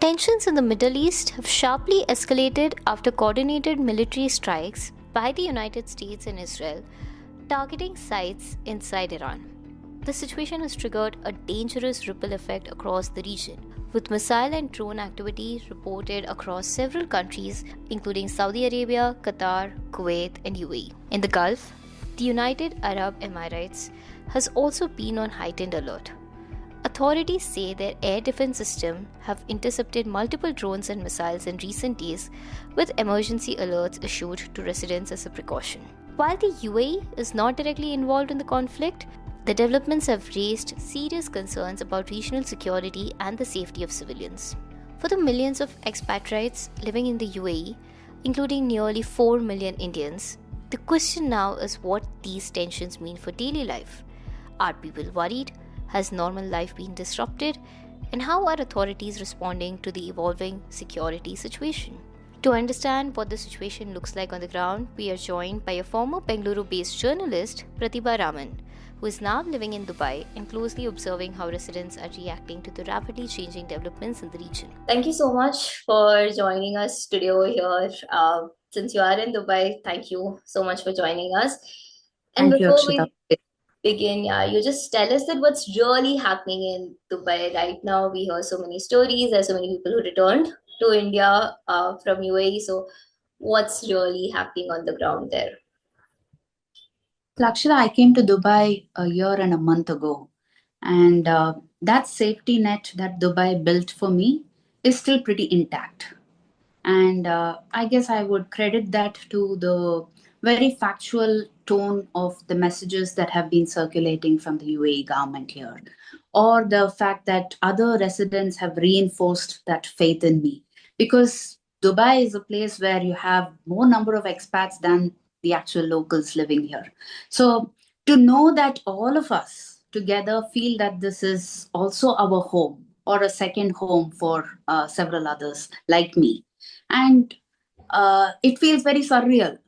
Tensions in the Middle East have sharply escalated after coordinated military strikes by the United States and Israel targeting sites inside Iran. The situation has triggered a dangerous ripple effect across the region, with missile and drone activity reported across several countries, including Saudi Arabia, Qatar, Kuwait, and UAE. In the Gulf, the United Arab Emirates has also been on heightened alert. Authorities say their air defense system have intercepted multiple drones and missiles in recent days, with emergency alerts issued to residents as a precaution. While the UAE is not directly involved in the conflict, the developments have raised serious concerns about regional security and the safety of civilians. For the millions of expatriates living in the UAE, including nearly 4 million Indians, the question now is what these tensions mean for daily life. Are people worried? Has normal life been disrupted? And how are authorities responding to the evolving security situation? To understand what the situation looks like on the ground, we are joined by a former Bengaluru-based journalist, Pratibha Raman, who is now living in Dubai and closely observing how residents are reacting to the rapidly changing developments in the region. Thank you so much for joining us today over here. Since you are in Dubai, thank you so much for joining us. And Thank you, before Akshita. we begin, you just tell us that what's really happening in Dubai right now. We hear so many stories. There's so many people who returned to India from UAE. So, what's really happening on the ground there? Akshita, I came to Dubai a year and a month ago, and that safety net that Dubai built for me is still pretty intact. And I guess I would credit that to the very factual tone of the messages that have been circulating from the UAE government here, or the fact that other residents have reinforced that faith in me. Because Dubai is a place where you have more number of expats than the actual locals living here. So to know that all of us together feel that this is also our home or a second home for several others like me, and it feels very surreal.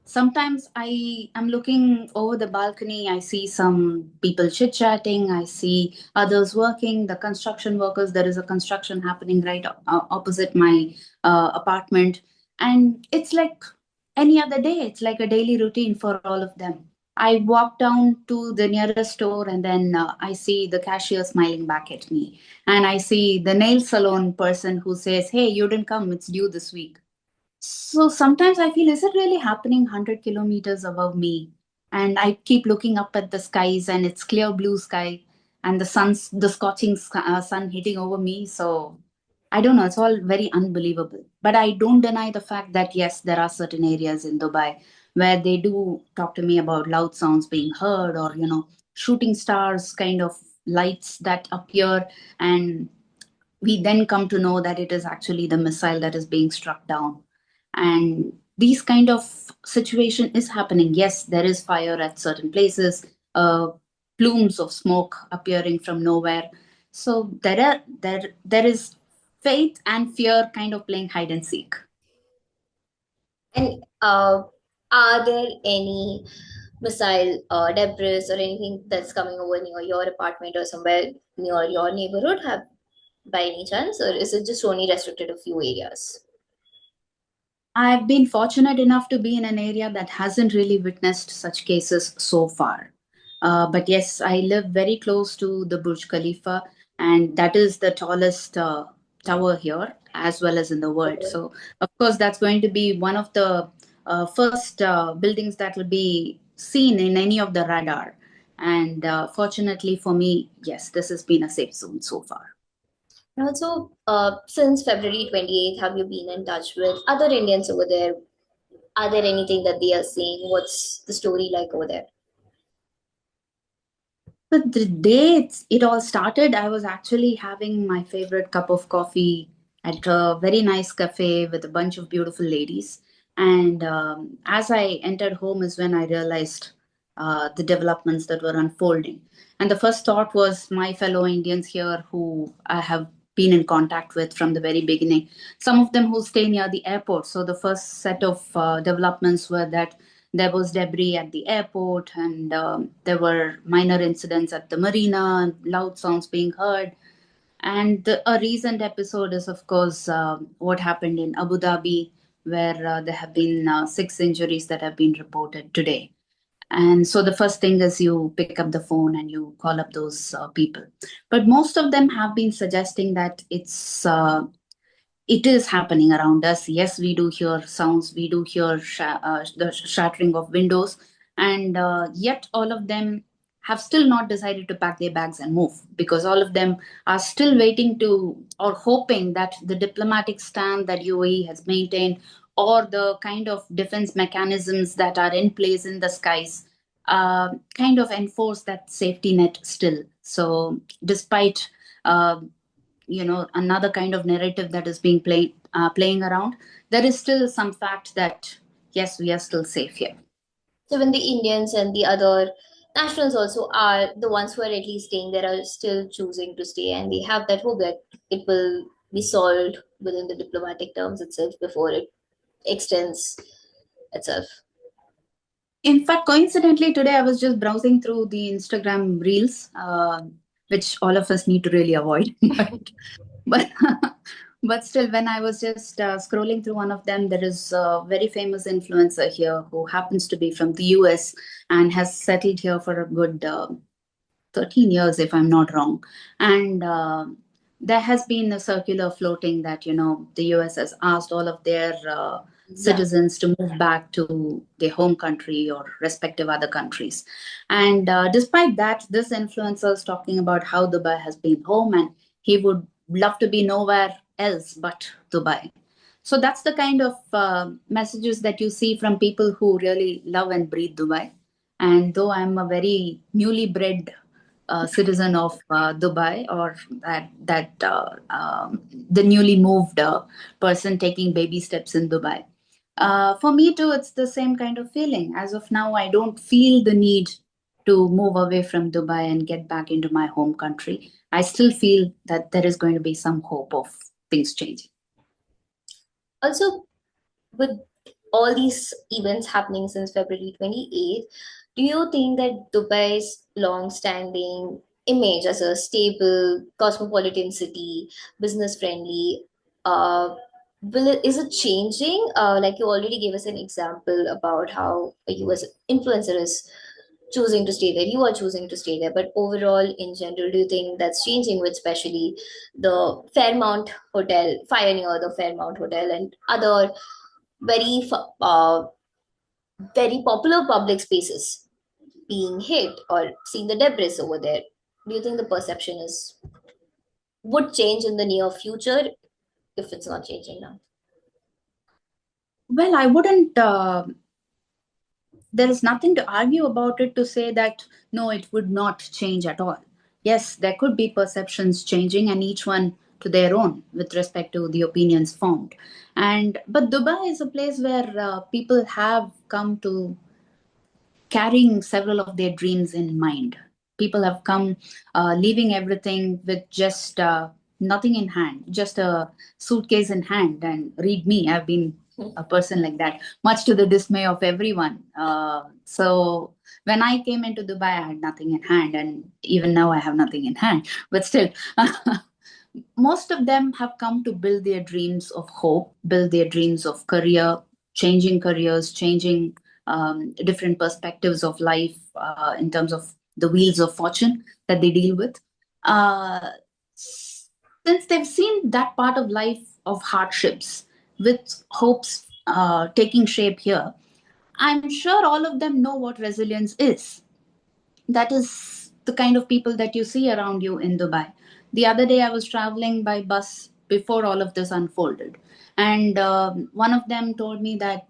Sometimes I am looking over the balcony, I see some people chit chatting, I see others working, the construction workers. There is a construction happening right opposite my apartment, and it's like any other day. It's like a daily routine for all of them. I walk down to the nearest store, and then I see the cashier smiling back at me, and I see the nail salon person who says, "Hey, you didn't come, it's due this week." So sometimes I feel, is it really happening 100 kilometers above me? And I keep looking up at the skies, and it's clear blue sky, and the scorching sun hitting over me. So I don't know, it's all very unbelievable. But I don't deny the fact that, yes, there are certain areas in Dubai where they do talk to me about loud sounds being heard, or, shooting stars kind of lights that appear. And we then come to know that it is actually the missile that is being struck down. And these kind of situation is happening. Yes, there is fire at certain places, plumes of smoke appearing from nowhere. So there is faith and fear kind of playing hide and seek. And are there any missile debris or anything that's coming over near your apartment or somewhere near your neighborhood have by any chance, or is it just only restricted to a few areas? I've been fortunate enough to be in an area that hasn't really witnessed such cases so far. But yes, I live very close to the Burj Khalifa, and that is the tallest tower here as well as in the world. Okay. So, of course, that's going to be one of the first buildings that will be seen in any of the radar. And fortunately for me, yes, this has been a safe zone so far. And also, since February 28th, have you been in touch with other Indians over there? Are there anything that they are saying? What's the story like over there? But the day it all started, I was actually having my favorite cup of coffee at a very nice cafe with a bunch of beautiful ladies. And as I entered home, is when I realized the developments that were unfolding. And the first thought was my fellow Indians here who I have been in contact with from the very beginning. Some of them who stay near the airport. So the first set of developments were that there was debris at the airport, and there were minor incidents at the marina, loud sounds being heard. And a recent episode is, of course, what happened in Abu Dhabi, where there have been 6 injuries that have been reported today. And so the first thing is you pick up the phone and you call up those people. But most of them have been suggesting that it is happening around us. Yes, we do hear sounds, we do hear the shattering of windows, and yet all of them have still not decided to pack their bags and move, because all of them are still waiting to or hoping that the diplomatic stand that UAE has maintained, or the kind of defense mechanisms that are in place in the skies, kind of enforce that safety net still. So, despite uh, another kind of narrative that is being playing around, there is still some fact that yes, we are still safe here. So when the Indians and the other nationals also are the ones who are at least staying there are still choosing to stay, and they have that hope that it will be solved within the diplomatic terms itself before it extends itself. In fact, coincidentally, today I was just browsing through the Instagram reels, which all of us need to really avoid. but but still, when I was just scrolling through one of them, there is a very famous influencer here who happens to be from the US and has settled here for a good 13 years, if I'm not wrong. And there has been a circular floating that, the US has asked all of their Yeah. citizens to move back to their home country or respective other countries. And despite that, this influencer is talking about how Dubai has been home and he would love to be nowhere else but Dubai. So that's the kind of messages that you see from people who really love and breathe Dubai. And though I'm a very newly bred citizen of Dubai, or the newly moved person taking baby steps in Dubai. For me too, it's the same kind of feeling. As of now, I don't feel the need to move away from Dubai and get back into my home country. I still feel that there is going to be some hope of things changing. Also, with all these events happening since February 28th, do you think that Dubai's long-standing image as a stable, cosmopolitan city, business friendly, is it changing? Like you already gave us an example about how a US influencer is choosing to stay there, you are choosing to stay there, but overall, in general, do you think that's changing with especially the Fairmount Hotel, fire near the Fairmount Hotel, and other very popular public spaces being hit or seeing the debris over there? Do you think the perception is would change in the near future if it's not changing now? Well, I wouldn't. There is nothing to argue about it to say that no, it would not change at all. Yes, there could be perceptions changing, and each one to their own with respect to the opinions formed. And but Dubai is a place where people have come to carrying several of their dreams in mind. People have come leaving everything with just nothing in hand, just a suitcase in hand. And read me, I've been a person like that, much to the dismay of everyone. So when I came into Dubai, I had nothing in hand, and even now I have nothing in hand. But still, most of them have come to build their dreams of hope, build their dreams of career, changing careers, changing different perspectives of life in terms of the wheels of fortune that they deal with. Uh, since they've seen that part of life of hardships with hopes taking shape here, I'm sure all of them know what resilience is. That is the kind of people that you see around you in Dubai. The other day, I was traveling by bus before all of this unfolded, and one of them told me that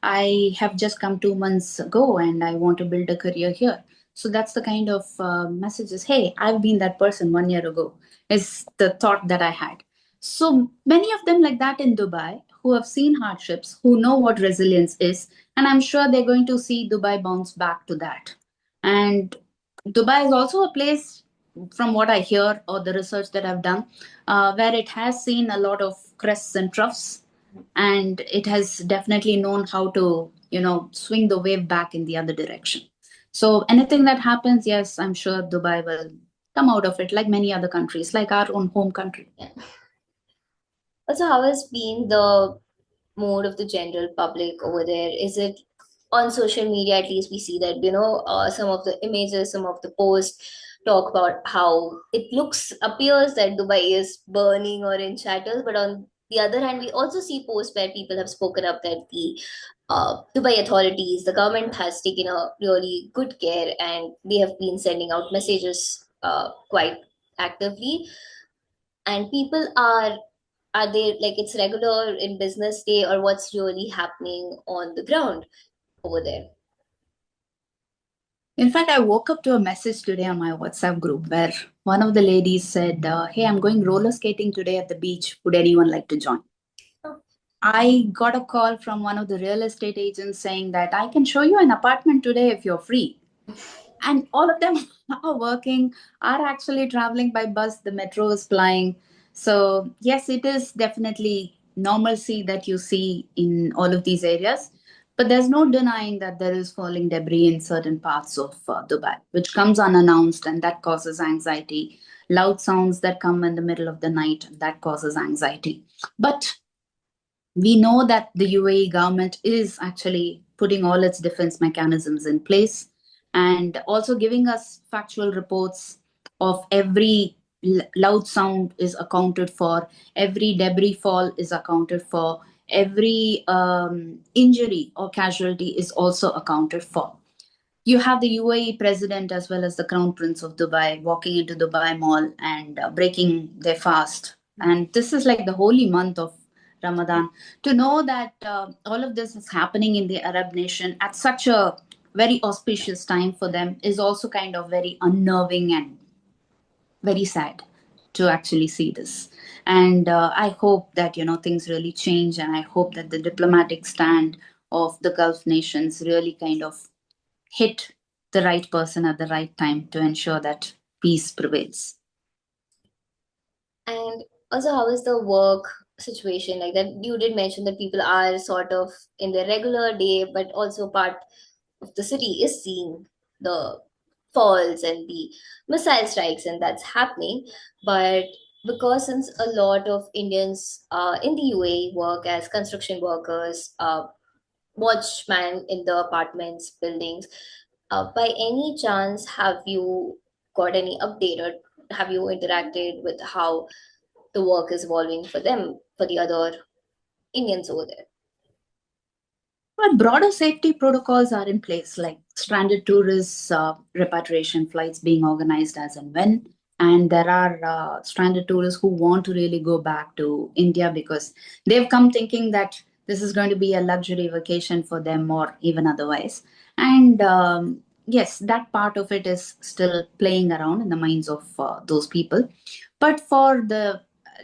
I have just come 2 months ago and I want to build a career here. So that's the kind of messages. Hey, I've been that person 1 year ago. Is the thought that I had. So many of them like that in Dubai who have seen hardships, who know what resilience is, and I'm sure they're going to see Dubai bounce back to that. And Dubai is also a place, from what I hear or the research that I've done, where it has seen a lot of crests and troughs, and it has definitely known how to, swing the wave back in the other direction. So anything that happens, yes, I'm sure Dubai will come out of it, like many other countries, like our own home country. Yeah. Also, how has been the mood of the general public over there? Is it on social media? At least we see that, some of the images, some of the posts talk about how it appears that Dubai is burning or in shatters. But on the other hand, we also see posts where people have spoken up that the Dubai authorities, the government has taken a really good care, and they have been sending out messages quite actively. And people are they like it's regular in business day, or what's really happening on the ground over there? In fact, I woke up to a message today on my WhatsApp group where one of the ladies said, "Hey, I'm going roller skating today at the beach. Would anyone like to join?" Oh, I got a call from one of the real estate agents saying that I can show you an apartment today if you're free. And all of them are working, are actually traveling by bus. The metro is flying. So, yes, it is definitely normalcy that you see in all of these areas. But there's no denying that there is falling debris in certain parts of Dubai, which comes unannounced and that causes anxiety. Loud sounds that come in the middle of the night, that causes anxiety. But we know that the UAE government is actually putting all its defense mechanisms in place and also giving us factual reports of every loud sound is accounted for, every debris fall is accounted for, every injury or casualty is also accounted for. You have the UAE president as well as the crown prince of Dubai walking into Dubai Mall and breaking their fast. And this is like the holy month of Ramadan. To know that all of this is happening in the Arab nation at such a very auspicious time for them is also kind of very unnerving and very sad to actually see this. And I hope that things really change, and I hope that the diplomatic stand of the Gulf nations really kind of hit the right person at the right time to ensure that peace prevails. and also, how is the work situation like that? You did mention that people are sort of in their regular day, but also part of the city is seeing the falls and the missile strikes, and that's happening. But because since a lot of Indians in the UAE work as construction workers, watchman in the apartments buildings, by any chance have you got any update, or have you interacted with how the work is evolving for them, for the other Indians over there? But broader safety protocols are in place, like stranded tourists, repatriation flights being organized as and when. And there are stranded tourists who want to really go back to India because they've come thinking that this is going to be a luxury vacation for them or even otherwise. And yes, that part of it is still playing around in the minds of those people. But for the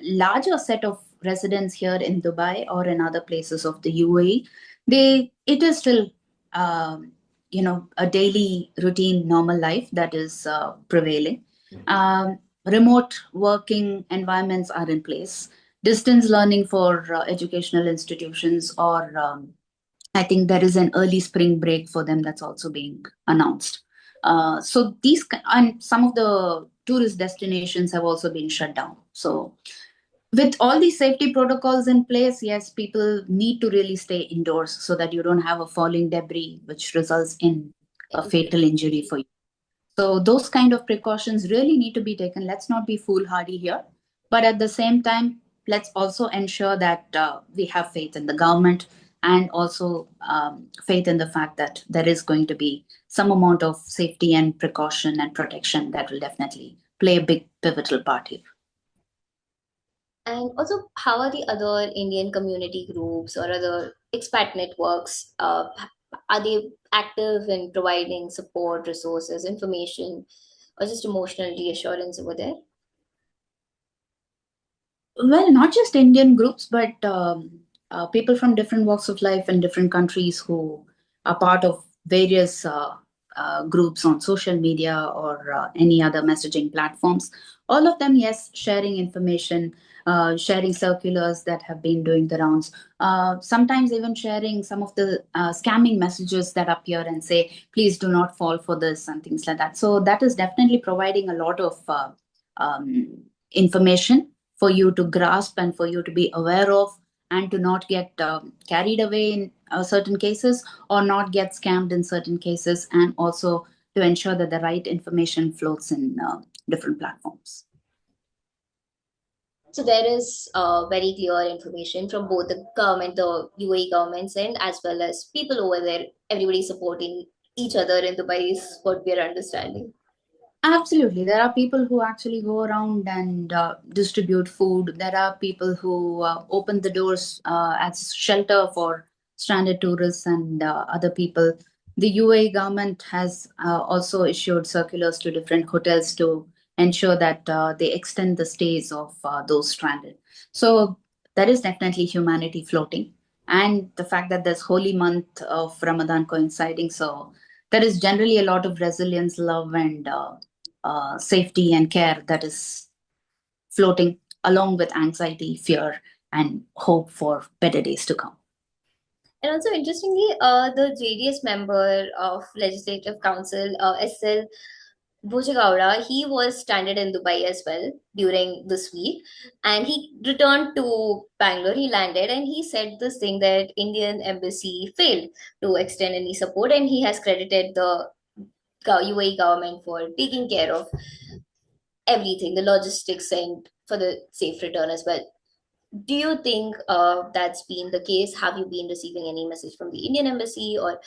larger set of residents here in Dubai or in other places of the UAE, it is still a daily routine normal life that is prevailing. Remote working environments are in place, distance learning for educational institutions, or I think there is an early spring break for them that's also being announced. So and some of the tourist destinations have also been shut down. So with all these safety protocols in place, yes, people need to really stay indoors so that you don't have a falling debris which results in a fatal injury for you. So those kind of precautions really need to be taken. Let's not be foolhardy here, but at the same time, let's also ensure that we have faith in the government and also faith in the fact that there is going to be some amount of safety and precaution and protection that will definitely play a big pivotal part here. And also, how are the other Indian community groups or other expat networks? Are they active in providing support, resources, information, or just emotional reassurance over there? Well, not just Indian groups, but people from different walks of life in different countries who are part of various groups on social media or any other messaging platforms. All of them, yes, sharing information. sharing circulars that have been doing the rounds. Sometimes even sharing some of the scamming messages that appear and say, please do not fall for this and things like that. So that is definitely providing a lot of information for you to grasp and for you to be aware of, and to not get carried away in certain cases, or not get scammed in certain cases, and also to ensure that the right information floats in different platforms. So there is very clear information from both the government, the UAE government's end, as well as people over there. Everybody supporting each other in Dubai is what we are understanding. Absolutely. There are people who actually go around and distribute food. There are people who open the doors as shelter for stranded tourists and other people. The UAE government has also issued circulars to different hotels to ensure that they extend the stays of those stranded. So there is definitely humanity floating. And the fact that there's holy month of Ramadan coinciding. So there is generally a lot of resilience, love, and safety and care that is floating, along with anxiety, fear, and hope for better days to come. And also, interestingly, the JDS member of Legislative Council, SL Bhojagowda, he was stranded in Dubai as well during this week, and he returned to Bangalore. He landed, and he said this thing that Indian embassy failed to extend any support, and he has credited the UAE government for taking care of everything, the logistics, and for the safe return as well. Do you think that's been the case? Have you been receiving any message from the Indian embassy or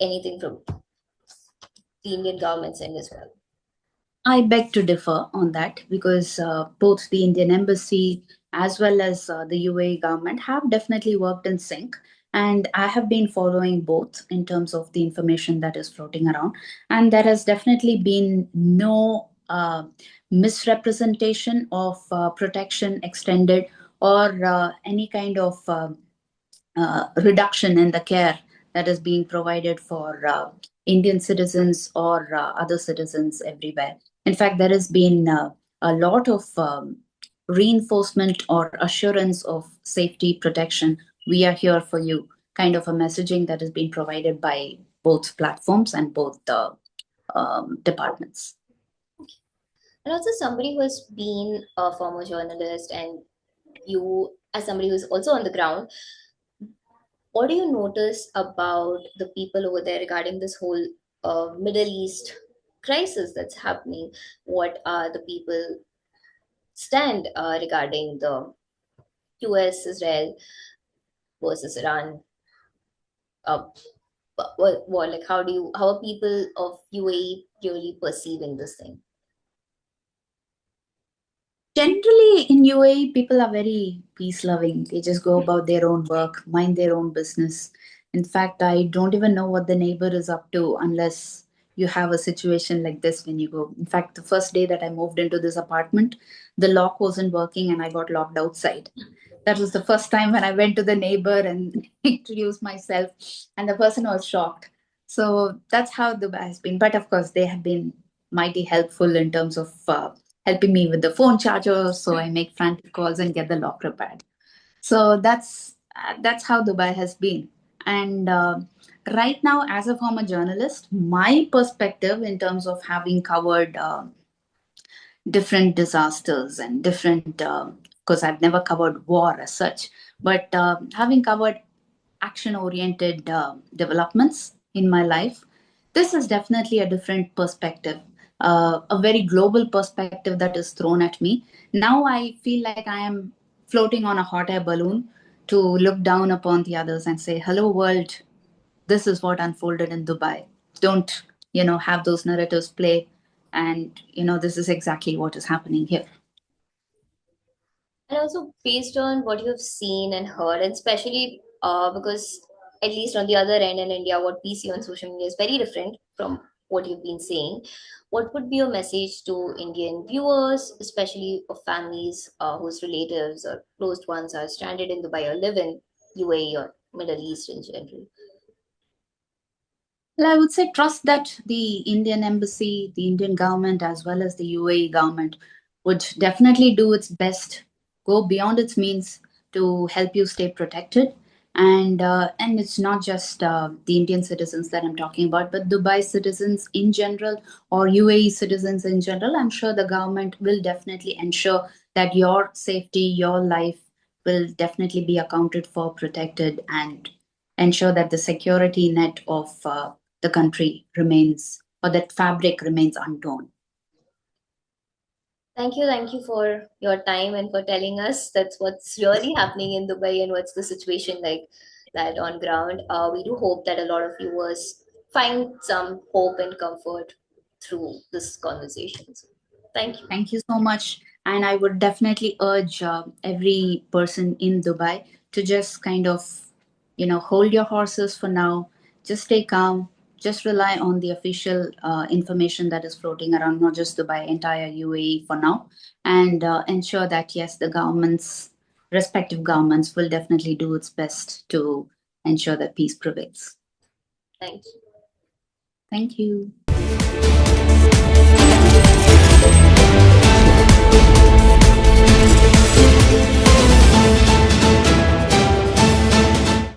anything from the Indian government's end as well? I beg to differ on that, because both the Indian embassy as well as the UAE government have definitely worked in sync. And I have been following both in terms of the information that is floating around. And there has definitely been no misrepresentation of protection extended, or any kind of reduction in the care that is being provided for Indian citizens or other citizens everywhere. In fact, there has been a lot of reinforcement or assurance of safety protection. We are here for you, kind of a messaging that is being provided by both platforms and both departments. And also, somebody who has been a former journalist, and you, as somebody who's also on the ground, what do you notice about the people over there regarding this whole Middle East crisis that's happening? What are the people stand regarding the US, Israel versus Iran? Uh, like how are people of UAE really perceiving this thing? Generally, in UAE, people are very peace loving. They just go about their own work, mind their own business. In fact, I don't even know what the neighbor is up to unless you have a situation like this when you go. In fact, the first day that I moved into this apartment, the lock wasn't working and I got locked outside. That was the first time when I went to the neighbor and introduced myself, and the person was shocked. So that's how Dubai has been. But of course, they have been mighty helpful in terms of helping me with the phone charger, so I make frantic calls and get the lock repaired. So that's how Dubai has been. And right now, as a former journalist, my perspective in terms of having covered different disasters and different, because I've never covered war as such, but having covered action oriented developments in my life, this is definitely a different perspective, a very global perspective that is thrown at me. Now I feel like I am floating on a hot air balloon to look down upon the others and say, hello, world, this is what unfolded in Dubai. Don't, have those narratives play. And, this is exactly what is happening here. And also, based on what you've seen and heard, and especially because, at least on the other end in India, what we see on social media is very different from what you've been saying. What would be your message to Indian viewers, especially of families whose relatives or closed ones are stranded in Dubai or live in UAE or Middle East in general? Well, I would say trust that the Indian embassy, the Indian government, as well as the UAE government would definitely do its best go beyond its means to help you stay protected. And it's not just the Indian citizens that I'm talking about, but Dubai citizens in general or UAE citizens in general. I'm sure the government will definitely ensure that your safety, your life will definitely be accounted for, protected, and ensure that the security net of the country remains, or that fabric remains untorn. Thank you for your time and for telling us that's what's really happening in Dubai and what's the situation like that on ground. We do hope that a lot of viewers find some hope and comfort through this conversation. So, thank you. Thank you so much. And I would definitely urge every person in Dubai to just kind of, hold your horses for now. Just stay calm. Just rely on the official information that is floating around, not just Dubai, entire UAE for now. And ensure that, yes, the respective governments will definitely do its best to ensure that peace prevails. Thank you. Thank you.